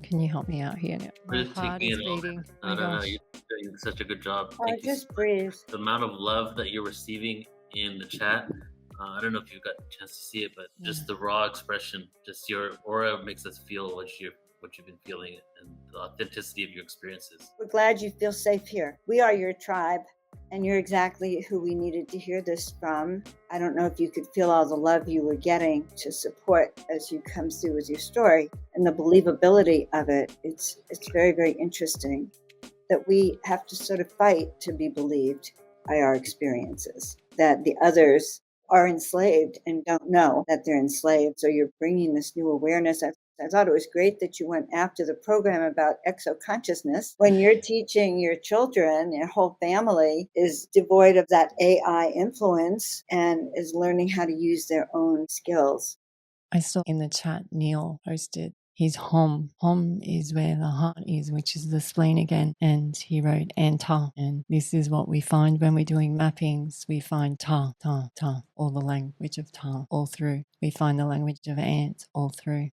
Can you help me out here now? We're My just heart taking is it all beating. in. My No. gosh. You're doing such a good job. Or Thank you so just much. breathe. The amount of love that you're receiving in the chat. I don't know if you got a chance to see it, but just the raw expression, just your aura makes us feel what you've been feeling and the authenticity of your experiences. We're glad you feel safe here. We are your tribe, and you're exactly who we needed to hear this from. I don't know if you could feel all the love you were getting to support as you come through with your story and the believability of it. It's very, very interesting that we have to sort of fight to be believed by our experiences, that the others are enslaved and don't know that they're enslaved. So you're bringing this new awareness. I thought it was great that you went after the program about exo-consciousness. When you're teaching your children, your whole family is devoid of that AI influence and is learning how to use their own skills. I saw in the chat Neil posted his hom. Hom is where the heart is, which is the spleen again. And he wrote and ta. And this is what we find when we're doing mappings. We find ta, ta, ta, all the language of ta, all through. We find the language of ant all through.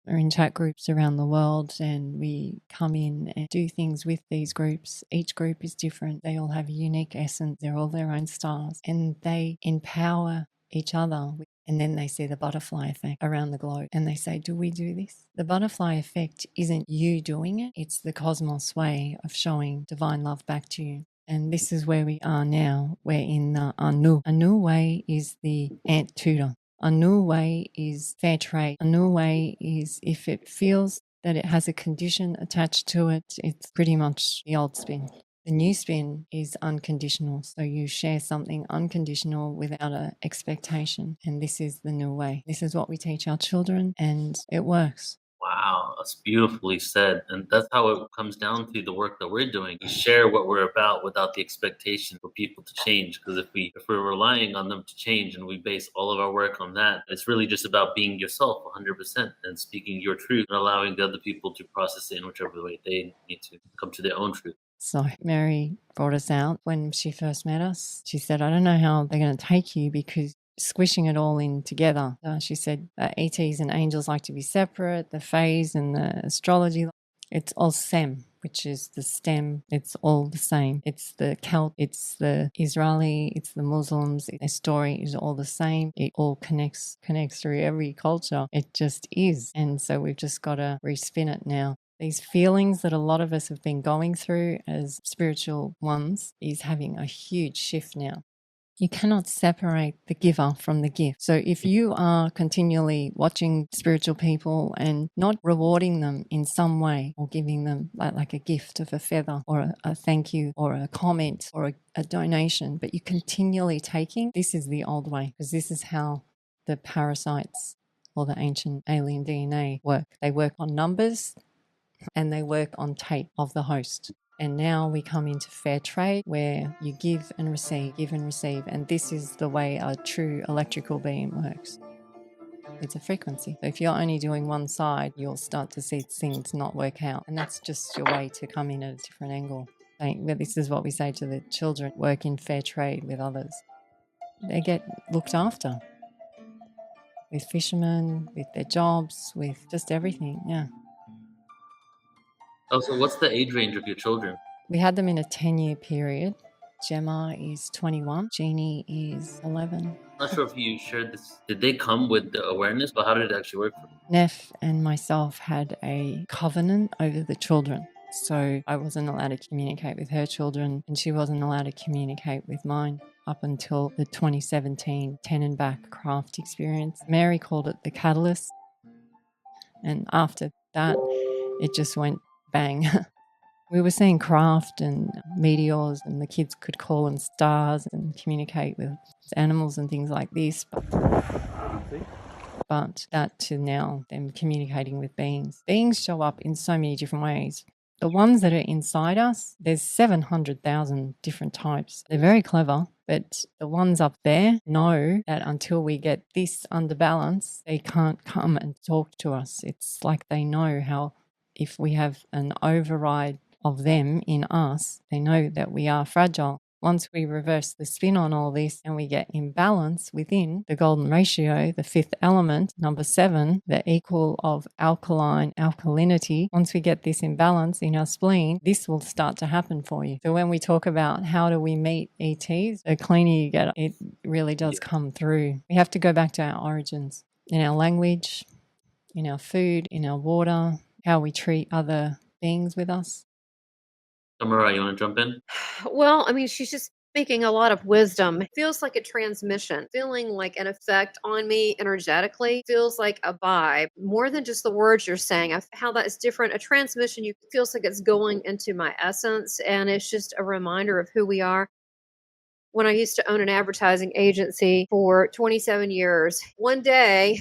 We're in chat groups around the world and we come in and do things with these groups. Each group is different. They all have a unique essence. They're all their own stars and they empower each other. And then they see the butterfly effect around the globe and they say, do we do this? The butterfly effect isn't you doing it. It's the cosmos way of showing divine love back to you. And this is where we are now. We're in the Anu. Anu way is the ant tutor. A new way is fair trade. A new way is if it feels that it has a condition attached to it, it's pretty much the old spin. The new spin is unconditional. So you share something unconditional without an expectation. And this is the new way. This is what we teach our children and it works. Wow, that's beautifully said. And that's how it comes down to the work that we're doing. We share what we're about without the expectation for people to change. Because if we're relying on them to change and we base all of our work on that, it's really just about being yourself 100% and speaking your truth and allowing the other people to process it in whichever way they need to come to their own truth. So Mary brought us out when she first met us. She said, I don't know how they're going to take you because squishing it all in together. She said ETs and angels like to be separate, the phase and the astrology. It's all SEM, which is the stem. It's all the same. It's the Celt, it's the Israeli, it's the Muslims. Their story is all the same. It all connects through every culture. It just is. And so we've just got to respin it now. These feelings that a lot of us have been going through as spiritual ones is having a huge shift now. You cannot separate the giver from the gift. So if you are continually watching spiritual people and not rewarding them in some way or giving them like a gift of a feather or a thank you or a comment or a donation, but you're continually taking, this is the old way because this is how the parasites or the ancient alien DNA work. They work on numbers and they work on tape of the host. And now we come into fair trade where you give and receive. And this is the way a true electrical beam works. It's a frequency. So if you're only doing one side, you'll start to see things not work out. And that's just your way to come in at a different angle. This is what we say to the children, work in fair trade with others. They get looked after with fishermen, with their jobs, with just everything, yeah. Oh, so what's the age range of your children? We had them in a 10-year period. Gemma is 21. Jeannie is 11. I'm not sure if you shared this. Did they come with the awareness, but how did it actually work for them? Neff and myself had a covenant over the children. So I wasn't allowed to communicate with her children and she wasn't allowed to communicate with mine up until the 2017 Tenenback craft experience. Mary called it the catalyst. And after that, it just went bang. We were seeing craft and meteors and the kids could call them stars and communicate with animals and things like this. But that to now them communicating with beings. Beings show up in so many different ways. The ones that are inside us, there's 700,000 different types. They're very clever, but the ones up there know that until we get this under balance, they can't come and talk to us. It's like they know how if we have an override of them in us, they know that we are fragile. Once we reverse the spin on all this and we get imbalance within the golden ratio, the fifth element, number 7, the equal of alkaline alkalinity, once we get this imbalance in our spleen, this will start to happen for you. So when we talk about how do we meet ETs, the cleaner you get, it really does come through. We have to go back to our origins in our language, in our food, in our water, how we treat other beings with us. Tamara, you want to jump in? Well, I mean, she's just speaking a lot of wisdom. It feels like a transmission, feeling like an effect on me energetically, feels like a vibe, more than just the words you're saying. How that is different. A transmission, you feels like it's going into my essence, and it's just a reminder of who we are. When I used to own an advertising agency for 27 years, one day,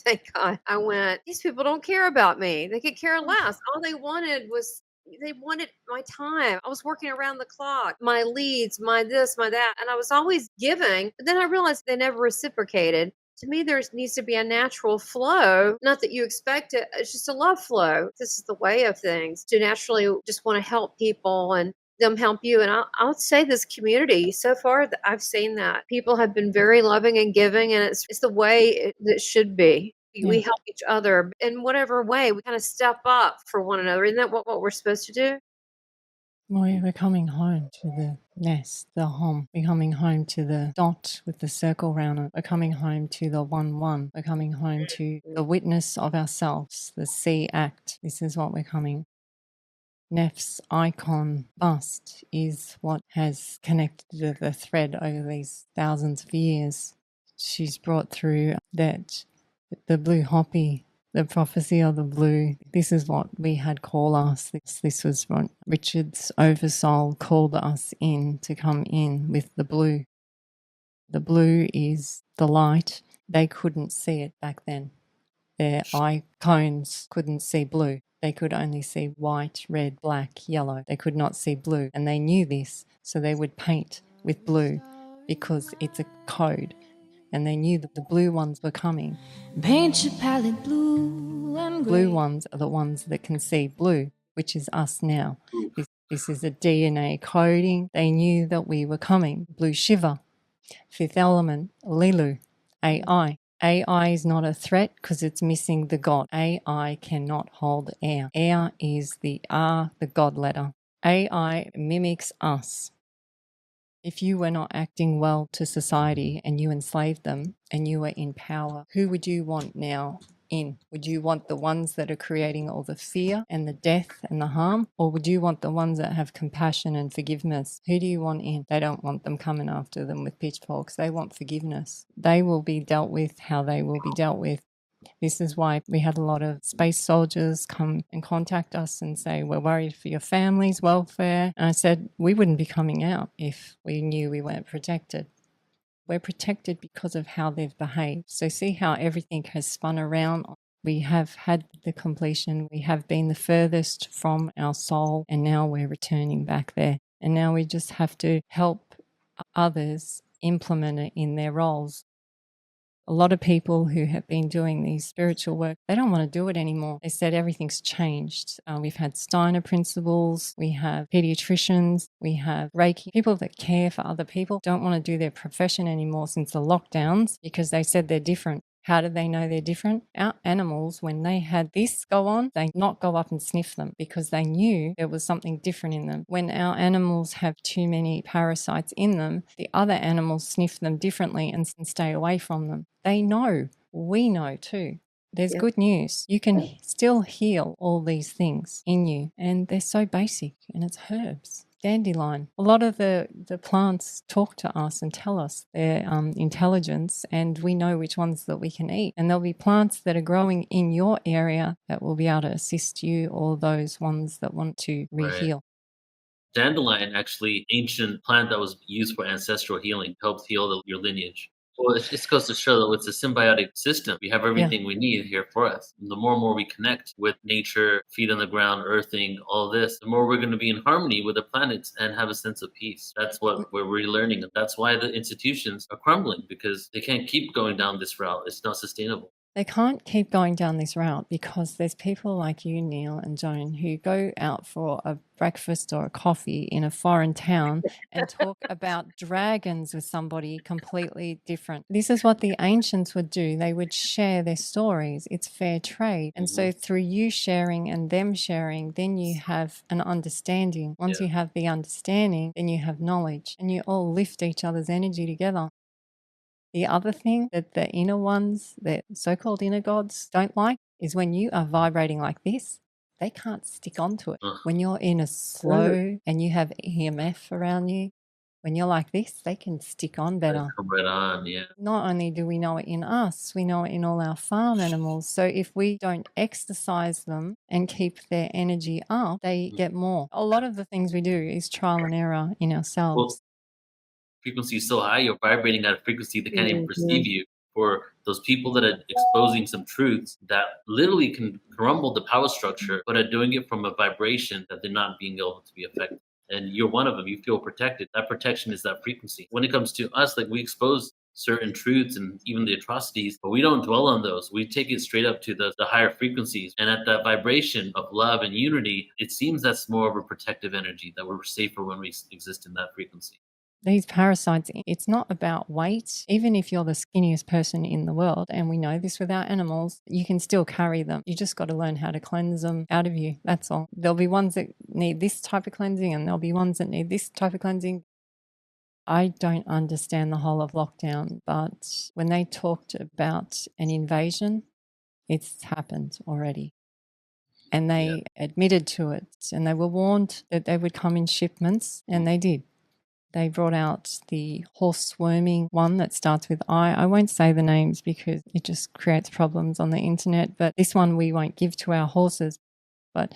thank God, I went, these people don't care about me. They could care less. All they wanted was they wanted my time. I was working around the clock, my leads, my this, my that. And I was always giving. But then I realized they never reciprocated. To me, there needs to be a natural flow. Not that you expect it, it's just a love flow. This is the way of things to naturally just want to help people and them help you. And I'll say this community, so far I've seen that people have been very loving and giving, and it's the way it should be. We help each other in whatever way. We kind of step up for one another. Isn't that what we're supposed to do? We're coming home to the nest, the home. We're coming home to the dot with the circle around it. We're coming home to the 1-1. We're coming home to the witness of ourselves, the C act. This is what we're coming. Nef's IKON bust is what has connected the thread over these thousands of years. She's brought through that the blue hoppy, the prophecy of the blue. This is what we had call us. This was what Richard's oversoul called us in to come in with the blue. The blue is the light. They couldn't see it back then. Their icons couldn't see blue. They could only see white, red, black, yellow. They could not see blue. And they knew this, so they would paint with blue because it's a code. And they knew that the blue ones were coming. Paint your palette blue and Blue ones are the ones that can see blue, which is us now. This is a DNA coding. They knew that we were coming. Blue Shiva. Fifth element, Lilu, AI. AI is not a threat because it's missing the God. AI cannot hold air. Air is the R, the God letter. AI mimics us. If you were not acting well to society and you enslaved them and you were in power, who would you want now in? Would you want the ones that are creating all the fear and the death and the harm? Or would you want the ones that have compassion and forgiveness? Who do you want in? They don't want them coming after them with pitchforks. They want forgiveness. They will be dealt with how they will be dealt with. This is why we had a lot of space soldiers come and contact us and say, we're worried for your family's welfare. And I said, we wouldn't be coming out if we knew we weren't protected. We're protected because of how they've behaved. So see how everything has spun around. We have had the completion. We have been the furthest from our soul, and now we're returning back there. And now we just have to help others implement it in their roles. A lot of people who have been doing these spiritual work, they don't want to do it anymore. They said everything's changed. We've had Steiner principles, we have pediatricians, we have Reiki. People that care for other people don't want to do their profession anymore since the lockdowns because they said they're different. How do they know they're different? Our animals, when they had this go on, they not go up and sniff them because they knew there was something different in them. When our animals have too many parasites in them, the other animals sniff them differently and stay away from them. They know. We know too. There's good news. You can still heal all these things in you, and they're so basic, and it's herbs. Dandelion. A lot of the plants talk to us and tell us their intelligence, and we know which ones that we can eat. And there'll be plants that are growing in your area that will be able to assist you, or those ones that want to re-heal. Right. Dandelion, actually, ancient plant that was used for ancestral healing, helps heal your lineage. Well, it just goes to show that it's a symbiotic system. We have everything we need here for us. And the more and more we connect with nature, feet on the ground, earthing, all this, the more we're going to be in harmony with the planets and have a sense of peace. That's what we're relearning. And that's why the institutions are crumbling, because they can't keep going down this route. It's not sustainable. They can't keep going down this route because there's people like you, Neil and Joan, who go out for a breakfast or a coffee in a foreign town and talk about dragons with somebody completely different. This is what the ancients would do. They would share their stories. It's fair trade. And so through you sharing and them sharing, then you have an understanding. Once you have the understanding, then you have knowledge, and you all lift each other's energy together. The other thing that the inner ones, the so-called inner gods, don't like is when you are vibrating like this, they can't stick onto it. When you're in a slow and you have EMF around you, when you're like this, they can stick on better. Come right on, Not only do we know it in us, we know it in all our farm animals. So if we don't exercise them and keep their energy up, they get more. A lot of the things we do is trial and error in ourselves. Well, frequency is so high, you're vibrating at a frequency that can't even perceive you. For those people that are exposing some truths that literally can crumble the power structure, but are doing it from a vibration that they're not being able to be affected. And you're one of them. You feel protected. That protection is that frequency. When it comes to us, like, we expose certain truths and even the atrocities, but we don't dwell on those. We take it straight up to the higher frequencies. And at that vibration of love and unity, it seems that's more of a protective energy, that we're safer when we exist in that frequency. These parasites, it's not about weight. Even if you're the skinniest person in the world, and we know this with our animals, you can still carry them. You just got to learn how to cleanse them out of you. That's all. There'll be ones that need this type of cleansing, and there'll be ones that need this type of cleansing. I don't understand the whole of lockdown, but when they talked about an invasion, it's happened already. And they admitted to it, and they were warned that they would come in shipments, and they did. They brought out the horse swarming one that starts with I. I won't say the names because it just creates problems on the internet, but this one we won't give to our horses. But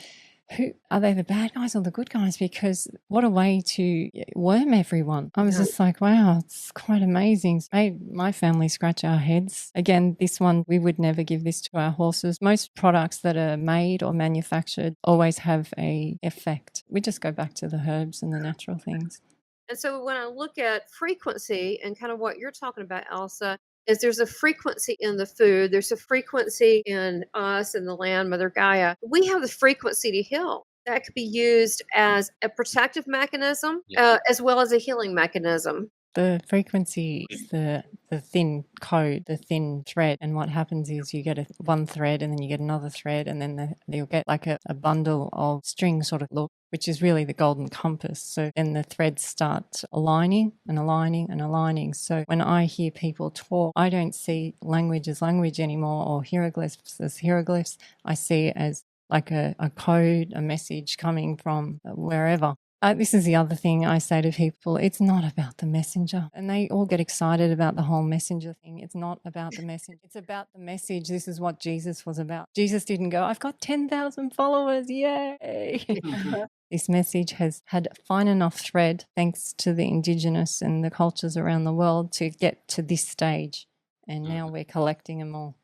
who are they, the bad guys or the good guys? Because what a way to worm everyone. I was just like, wow, it's quite amazing. It made my family scratch our heads. Again, this one, we would never give this to our horses. Most products that are made or manufactured always have a effect. We just go back to the herbs and the natural things. And so when I look at frequency and kind of what you're talking about, Elsa, is there's a frequency in the food, there's a frequency in us and the land, Mother Gaia. We have the frequency to heal. That could be used as a protective mechanism as well as a healing mechanism. The frequency is the thin code, the thin thread. And what happens is you get one thread and then you get another thread, and then you'll get like a bundle of string sort of look, which is really the golden compass. So then the threads start aligning and aligning and aligning. So when I hear people talk, I don't see language as language anymore or hieroglyphs as hieroglyphs. I see it as like a code, a message coming from wherever. This is the other thing I say to people. It's not about the messenger. And they all get excited about the whole messenger thing. It's not about the message. It's about the message. This is what Jesus was about. Jesus didn't go, I've got 10,000 followers. Yay. This message has had a fine enough thread, thanks to the indigenous and the cultures around the world, to get to this stage. And now we're collecting them all.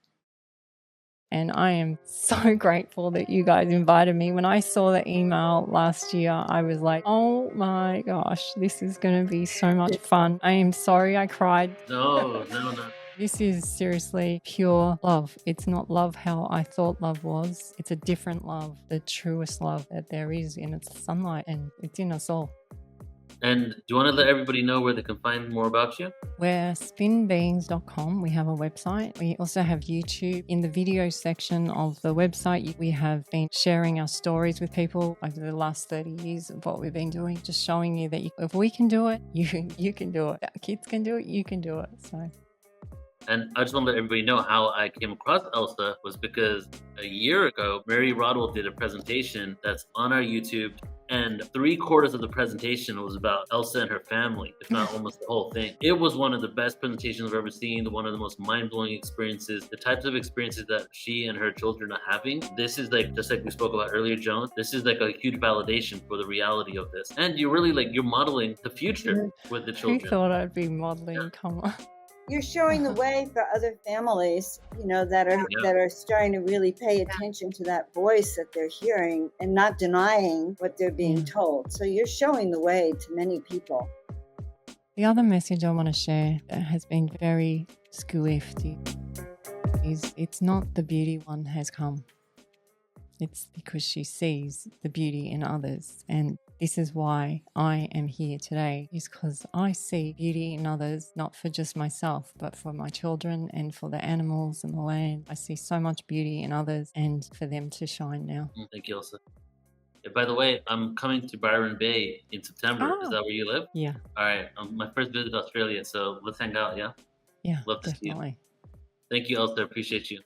And I am so grateful that you guys invited me. When I saw the email last year, I was like, oh my gosh, this is going to be so much fun. I am sorry I cried. No. This is seriously pure love. It's not love how I thought love was. It's a different love, the truest love that there is, and it's sunlight and it's in us all. And do you want to let everybody know where they can find more about you? We're spinbeings.com. We have a website. We also have YouTube. In the video section of the website, we have been sharing our stories with people over the last 30 years of what we've been doing, just showing you that if we can do it, you can do it. Our kids can do it, you can do it. So. And I just want to let everybody know how I came across Elsa was because a year ago, Mary Rodwell did a presentation that's on our YouTube, and 3/4 of the presentation was about Elsa and her family, if not almost the whole thing. It was one of the best presentations I've ever seen, one of the most mind-blowing experiences, the types of experiences that she and her children are having. This is like, just like we spoke about earlier, Joan, this is like a huge validation for the reality of this. And you're really you're modeling the future with the children. Who thought I'd be modeling? Come on. You're showing the way for other families, that are starting to really pay attention to that voice that they're hearing and not denying what they're being told. So you're showing the way to many people. The other message I want to share that has been very schoolifty is it's not the beauty one has come. It's because she sees the beauty in others. And this is why I am here today, is because I see beauty in others, not for just myself, but for my children and for the animals and the land. I see so much beauty in others and for them to shine now. Thank you, Elsa. By the way, I'm coming to Byron Bay in September. Is that where you live? Yeah. All right. My first visit to Australia, so let's hang out, yeah? Yeah, Love to see you. definitely. Thank you, Elsa. Appreciate you.